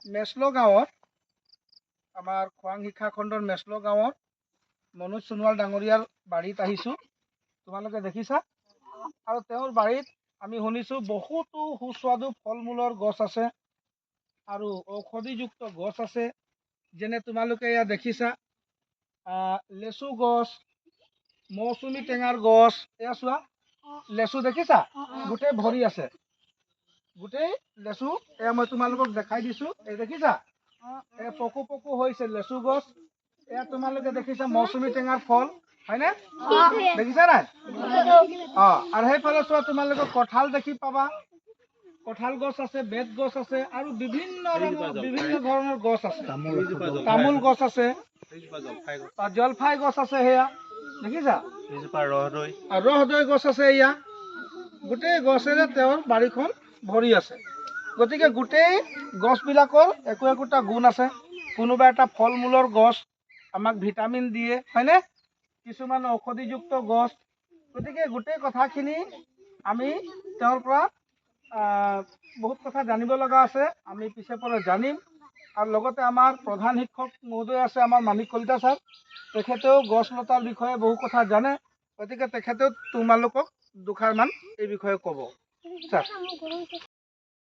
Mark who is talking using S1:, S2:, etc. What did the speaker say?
S1: মেছলো গাঁৱত আমাৰ খোৱাং শিক্ষা খণ্ডৰ মেছলো গাঁৱত মনোজ সোণোৱাল ডাঙৰীয়াৰ বাৰীত আহিছোঁ। তোমালোকে দেখিছা আৰু তেওঁৰ বাৰীত আমি শুনিছোঁ বহুতো সুস্বাদু ফল মূলৰ গছ আছে আৰু ঔষধিযুক্ত গছ আছে। যেনে তোমালোকে এয়া দেখিছা লেচু গছ, মৌচুমী টেঙাৰ গছ, এয়া চোৱা লেচু দেখিছা গোটেই ভৰি আছে, গোটেই লেচু এয়া মই তোমালোকক দেখাই দিছোঁ। এই দেখিছা এয়া পকু পকু হৈছে লেচু গছ। এয়া তোমালোকে দেখিছা মৌচুমী টেঙাৰ ফল, হয়নে? দেখিছা নাই? আৰু সেইফালে চোৱা তোমালোকে কঁঠাল দেখি পাবা, কঁঠাল গছ আছে, বেত গছ আছে আৰু বিভিন্ন ধৰণৰ গছ আছে। তামোল গছ আছে, জলফাই গছ আছে, সেয়া দেখিছা ৰহদৈ গছ আছে। এয়া গোটেই গছেৰে তেওঁৰ বাৰীখন ভৰি আছে। গতিকে গোটেই গছবিলাকৰ একো একোটা গুণ আছে। কোনোবা এটা ফল মূলৰ গছ আমাক ভিটামিন দিয়ে, হয়নে? কিছুমান ঔষধিযুক্ত গছ। গতিকে গোটেই কথাখিনি আমি তেওঁৰ পৰা বহুত কথা জানিব লগা আছে। আমি পিছে পৰে জানিম। আৰু লগতে আমাৰ প্ৰধান শিক্ষক মহোদয় আছে, আমাৰ মাণিক কলিতা ছাৰ, তেখেতেও গছ লতাৰ বিষয়ে বহু কথা জানে। গতিকে তেখেতেও তোমালোকক দুষাৰমান এই বিষয়ে ক'ব। ছাৰ।